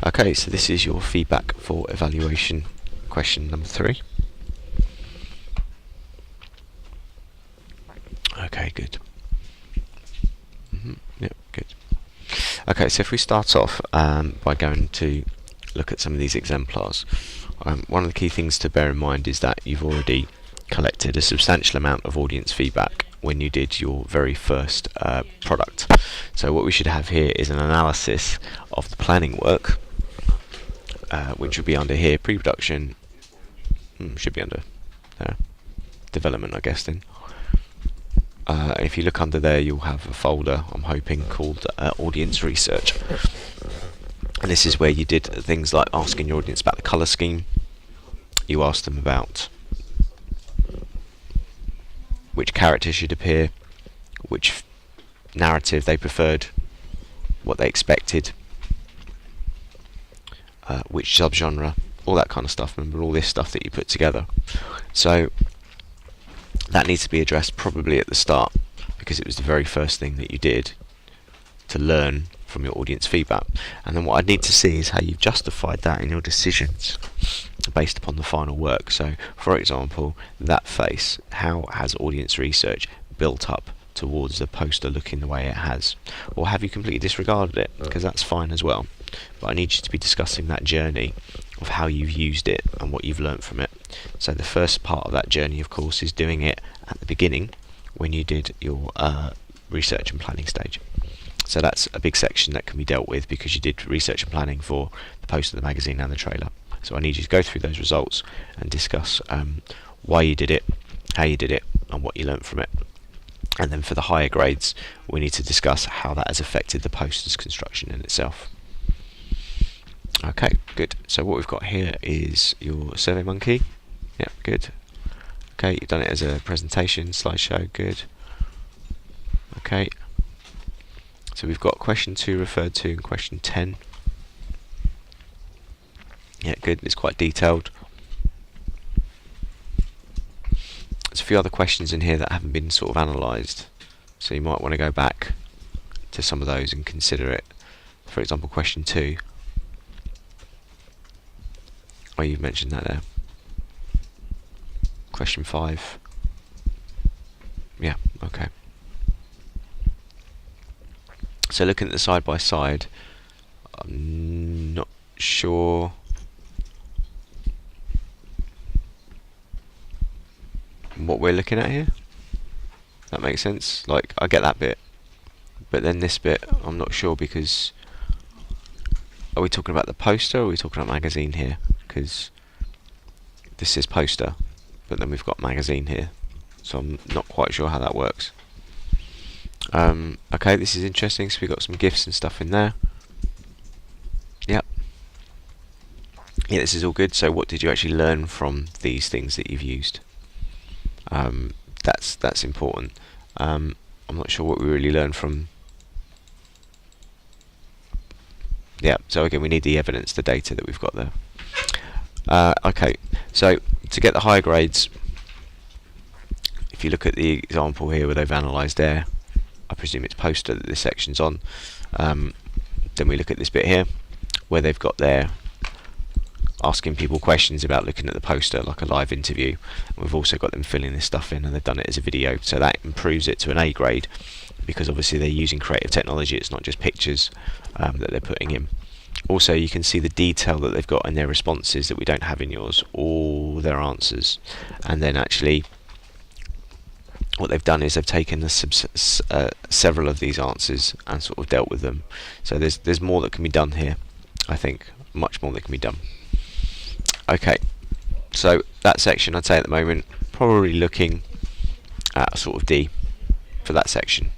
Okay, so this is your feedback for evaluation question number 3. Okay, good. Yep, good. Okay, so if we start off by going to look at some of these exemplars, one of the key things to bear in mind is that you've already collected a substantial amount of audience feedback when you did your very first product. So what we should have here is an analysis of the planning work, which would be under here, pre-production, should be under there, development, I guess then. If you look under there, you'll have a folder, I'm hoping, called audience research. And this is where you did things like asking your audience about the colour scheme. You asked them about which character should appear, which narrative they preferred, what they expected, which subgenre, all that kind of stuff. Remember all this stuff that you put together. So that needs to be addressed probably at the start, because it was the very first thing that you did to learn from your audience feedback. And then what I'd need to see is how you've justified that in your decisions based upon the final work. So for example, that face, how has audience research built up towards the poster looking the way it has? Or have you completely disregarded it? Because that's fine as well. But I need you to be discussing that journey of how you've used it and what you've learnt from it. So the first part of that journey, of course, is doing it at the beginning when you did your research and planning stage. So that's a big section that can be dealt with because you did research and planning for the poster, the magazine and the trailer. So I need you to go through those results and discuss why you did it, how you did it and what you learnt from it. And then for the higher grades, we need to discuss how that has affected the poster's construction in itself. Okay, good. So what we've got here is your SurveyMonkey. Yep, good. Okay, you've done it as a presentation, slideshow, good. Okay. So we've got question 2 referred to and question 10. Yeah, good. It's quite detailed. There's a few other questions in here that haven't been sort of analysed, so you might want to go back to some of those and consider it. For example, question 2. Oh, you've mentioned that there. Question 5. Yeah, okay. So looking at the side by side, I'm not sure what we're looking at here. That makes sense. Like, I get that bit, but then this bit I'm not sure, because are we talking about the poster or are we talking about magazine here? Because this is poster, but then we've got magazine here, so I'm not quite sure how that works. Okay, this is interesting. So we've got some GIFs and stuff in there. Yep. Yeah, this is all good. So what did you actually learn from these things that you've used? That's important. I'm not sure what we really learned from. Yeah, so again, we need the evidence, the data that we've got there. Okay, so to get the higher grades, if you look at the example here where they've analysed air, I presume it's poster that this section's on. Then we look at this bit here where they've got their asking people questions about looking at the poster, like a live interview. We've also got them filling this stuff in, and they've done it as a video, so that improves it to an A grade, because obviously they're using creative technology. It's not just pictures that they're putting in. Also, you can see the detail that they've got in their responses that we don't have in yours, all their answers. And then actually what they've done is they've taken several of these answers and sort of dealt with them. So there's more that can be done here, I think, much more that can be done. Okay, so that section, I'd say at the moment, probably looking at a sort of D for that section.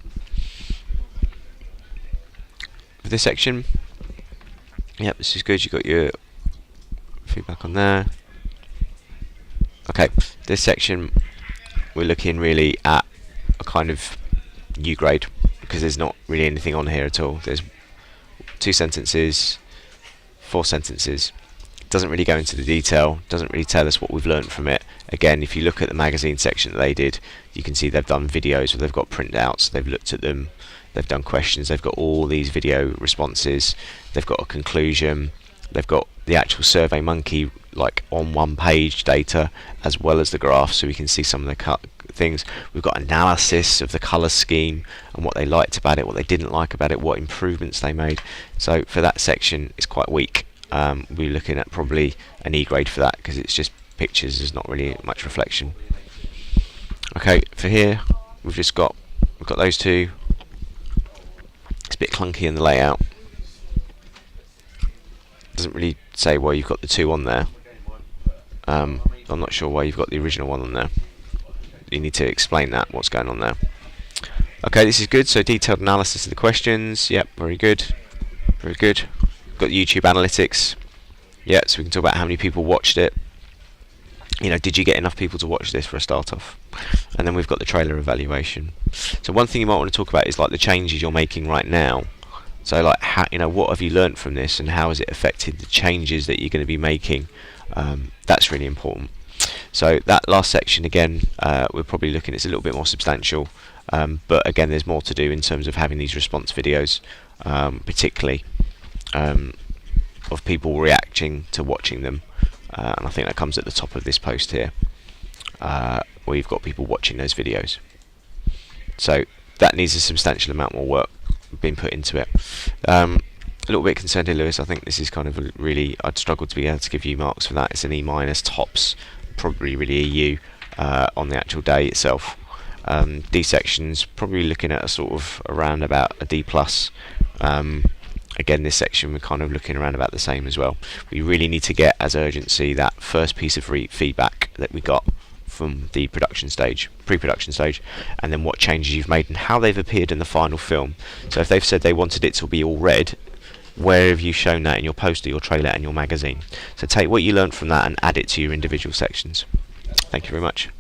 For this section, yep, this is good. You've got your feedback on there. Okay, this section, we're looking really at a kind of U grade, because there's not really anything on here at all. There's 2 sentences, 4 sentences. Doesn't really go into the detail, doesn't really tell us what we've learnt from it. Again, if you look at the magazine section that they did, you can see they've done videos where they've got printouts, they've looked at them, they've done questions, they've got all these video responses, they've got a conclusion, They've got the actual Survey Monkey like on one page data as well as the graph, so we can see some of the things. We've got analysis of the colour scheme and what they liked about it, what they didn't like about it, what improvements they made. So for that section, it's quite weak. We're looking at probably an E grade for that, because it's just pictures, there's not really much reflection. Okay, for here we've got those two. It's a bit clunky in the layout. Doesn't really say why you've got the two on there. I'm not sure why you've got the original one on there. You need to explain that, what's going on there. Okay, this is good. So detailed analysis of the questions. Yep, very good. Very good. Got the YouTube analytics. Yeah, so we can talk about how many people watched it. You know, did you get enough people to watch this for a start off? And then we've got the trailer evaluation. So one thing you might want to talk about is like the changes you're making right now. So like, how, you know, what have you learnt from this, and how has it affected the changes that you're going to be making? That's really important. So that last section again, we're probably looking, it's a little bit more substantial, but again there's more to do in terms of having these response videos, particularly of people reacting to watching them, and I think that comes at the top of this post here, where you've got people watching those videos. So that needs a substantial amount more work being put into it. A little bit concerned here, Lewis. I think this is kind of really, I'd struggle to be able to give you marks for that. It's an E minus tops, probably really a U on the actual day itself. D sections probably looking at a sort of around about a D plus. Again, this section we're kind of looking around about the same as well. We really need to get as urgency that first piece of feedback that we got from the production stage, pre-production stage, and then what changes you've made and how they've appeared in the final film. So if they've said they wanted it to be all red, where have you shown that in your poster, your trailer and your magazine? So take what you learned from that and add it to your individual sections. Thank you very much.